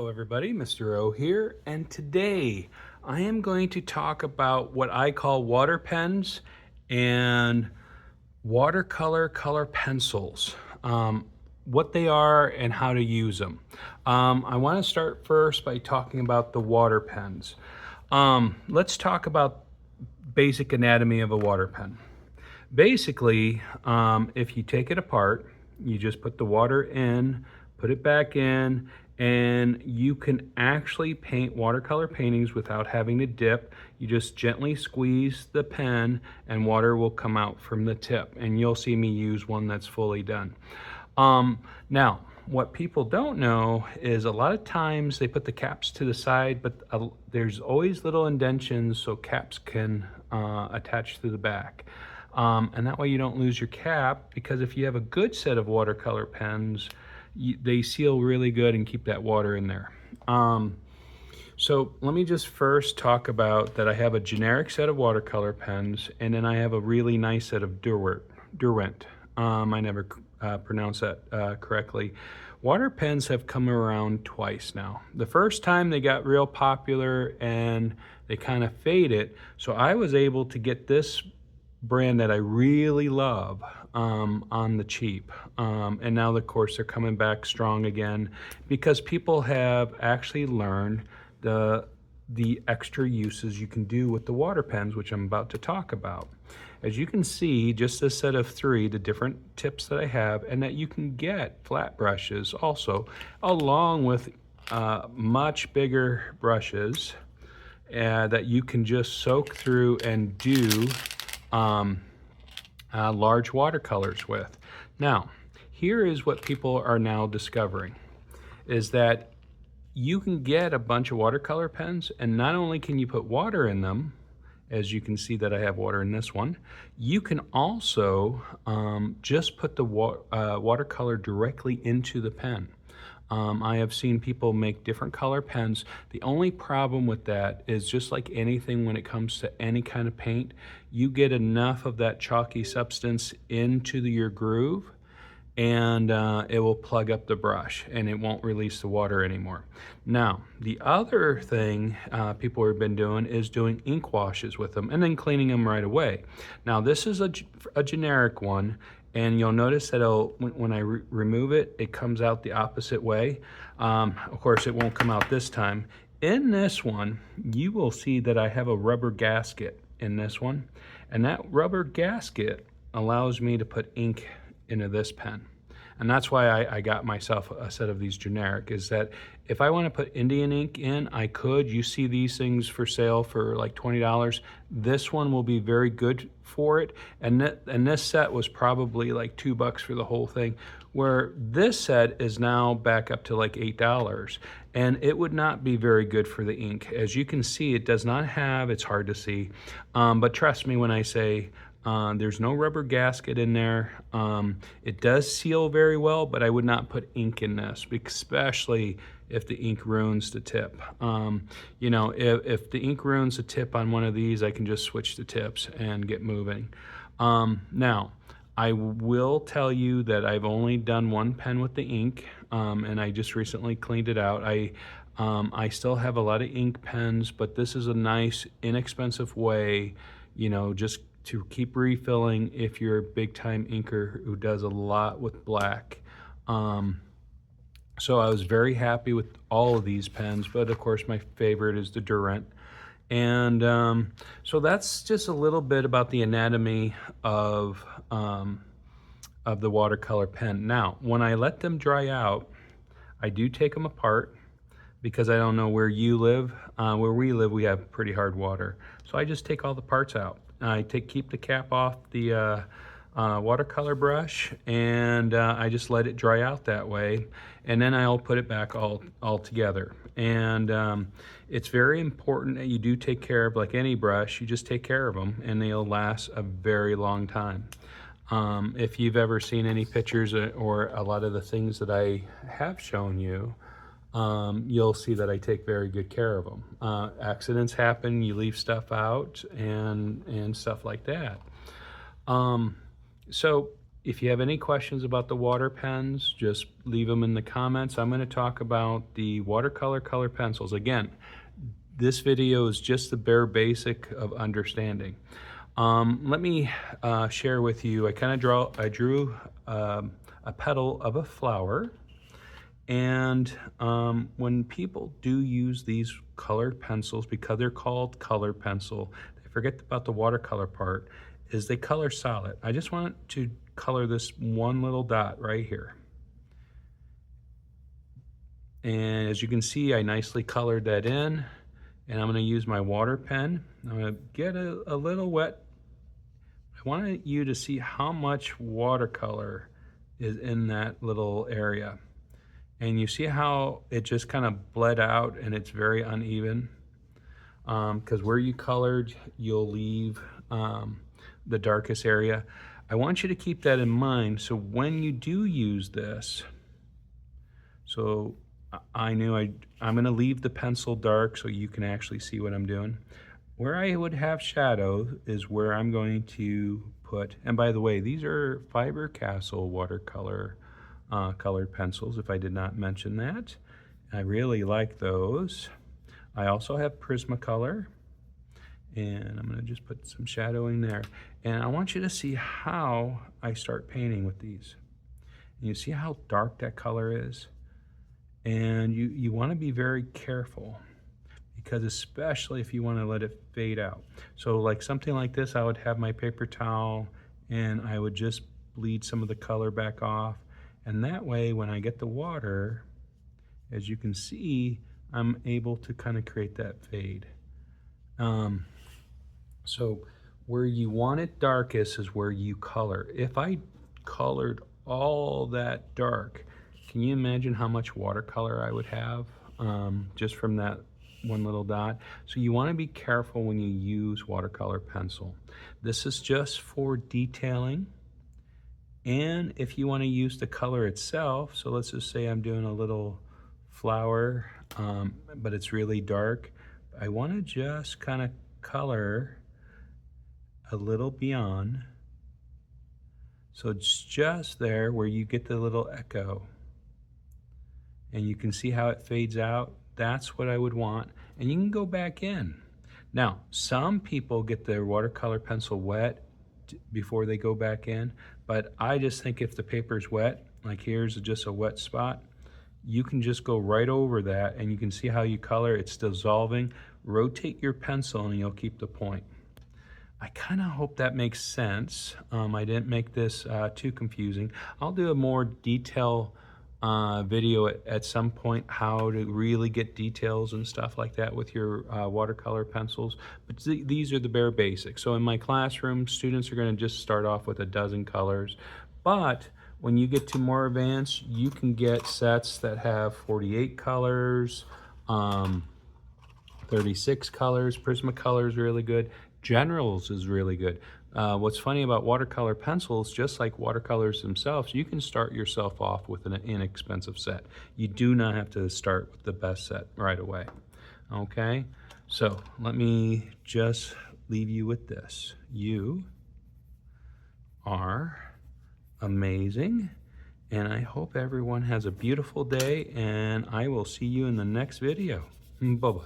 Hello everybody, Mr. O here, and today I am going to talk about what I call water pens and watercolor color pencils, what they are and how to use them. I want to start first by talking about the water pens. Let's talk about basic anatomy of a water pen. Basically, if you take it apart, you just put the water in, put it back in, and you can actually paint watercolor paintings without having to dip. You just gently squeeze the pen and water will come out from the tip, and you'll see me use one that's fully done. Now, what people don't know is a lot of times they put the caps to the side, but there's always little indentions so caps can attach to the back. And that way you don't lose your cap, because if you have a good set of watercolor pens, they seal really good and keep that water in there. So let me just first talk about that I have a generic set of watercolor pens, and then I have a really nice set of Derwent. I never pronounced that correctly. Water pens have come around twice now. The first time they got real popular and they kind of faded, so I was able to get this brand that I really love on the cheap. And now, of course, they're coming back strong again because people have actually learned the extra uses you can do with the water pens, which I'm about to talk about. As you can see, just a set of three, the different tips that I have, and that you can get flat brushes also, along with much bigger brushes that you can just soak through and do large watercolors with. Now, here is what people are now discovering, is that you can get a bunch of watercolor pens, and not only can you put water in them, as you can see that I have water in this one, you can also just put the watercolor directly into the pen. I have seen people make different color pens. The only problem with that is, just like anything when it comes to any kind of paint, you get enough of that chalky substance into your groove, and it will plug up the brush and it won't release the water anymore. Now, the other thing people have been doing is doing ink washes with them and then cleaning them right away. Now, this is a generic one, and you'll notice that when I remove it, it comes out the opposite way. Of course, it won't come out this time. In this one, you will see that I have a rubber gasket in this one, and that rubber gasket allows me to put ink into this pen. And that's why I got myself a set of these generic, is that if I want to put Indian ink in, I could. You see these things for sale for like $20. This one will be very good for it. And this set was probably like $2 for the whole thing, where this set is now back up to like $8. And it would not be very good for the ink. As you can see, it does not have, it's hard to see, but trust me when I say, there's no rubber gasket in there. It does seal very well, but I would not put ink in this, especially if the ink ruins the tip. You know, if the ink ruins the tip on one of these, I can just switch the tips and get moving. Now, I will tell you that I've only done one pen with the ink, and I just recently cleaned it out. I still have a lot of ink pens, but this is a nice, inexpensive way, you know, just to keep refilling if you're a big time inker who does a lot with black. So I was very happy with all of these pens, but of course my favorite is the Derwent. And so that's just a little bit about the anatomy of the watercolor pen. Now, when I let them dry out, I do take them apart, because I don't know where you live. Where we live, we have pretty hard water. So I just take all the parts out. I keep the cap off the watercolor brush, and I just let it dry out that way, and then I'll put it back all together. And it's very important that you do take care of, like any brush, you just take care of them, and they'll last a very long time. If you've ever seen any pictures or a lot of the things that I have shown you, you'll see that I take very good care of them. Accidents happen, you leave stuff out, and stuff like that. So If you have any questions about the water pens, just leave them in the comments. I'm going to talk about the watercolor color pencils. Again, this video is just the bare basic of understanding. Let me share with you, I drew a petal of a flower. And when people do use these colored pencils, because they're called color pencil, they forget about the watercolor part, is they color solid. I just want to color this one little dot right here. And as you can see, I nicely colored that in, and I'm going to use my water pen. I'm going to get a little wet. I want you to see how much watercolor is in that little area. And you see how it just kind of bled out and it's very uneven? Because where you colored, you'll leave the darkest area. I want you to keep that in mind, so when you do use this, so I'm gonna leave the pencil dark so you can actually see what I'm doing. Where I would have shadow is where I'm going to put, and by the way, these are Faber-Castell watercolor colored pencils, if I did not mention that. I really like those. I also have Prismacolor, and I'm going to just put some shadowing there. And I want you to see how I start painting with these. And you see how dark that color is? And you want to be very careful, because especially if you want to let it fade out. So like something like this, I would have my paper towel and I would just bleed some of the color back off. And that way, when I get the water, as you can see, I'm able to kind of create that fade. So where you want it darkest is where you color. If I colored all that dark, can you imagine how much watercolor I would have just from that one little dot? So you want to be careful when you use watercolor pencil. This is just for detailing. And if you want to use the color itself, so let's just say I'm doing a little flower, but it's really dark. I want to just kind of color a little beyond. So it's just there where you get the little echo. And you can see how it fades out. That's what I would want. And you can go back in. Now, some people get their watercolor pencil wet before they go back in, but I just think if the paper's wet, like here's just a wet spot, you can just go right over that and you can see how you color, it's dissolving. Rotate your pencil and you'll keep the point. I kind of hope that makes sense. I didn't make this too confusing. I'll do a more detailed video at some point, how to really get details and stuff like that with your watercolor pencils. But these are the bare basics. So in my classroom, students are going to just start off with a dozen colors. But when you get to more advanced, you can get sets that have 48 colors, 36 colors. Prismacolor is really good. Generals is really good. What's funny about watercolor pencils, just like watercolors themselves, you can start yourself off with an inexpensive set. You do not have to start with the best set right away. Okay, so let me just leave you with this. You are amazing, and I hope everyone has a beautiful day, and I will see you in the next video. Bye-bye.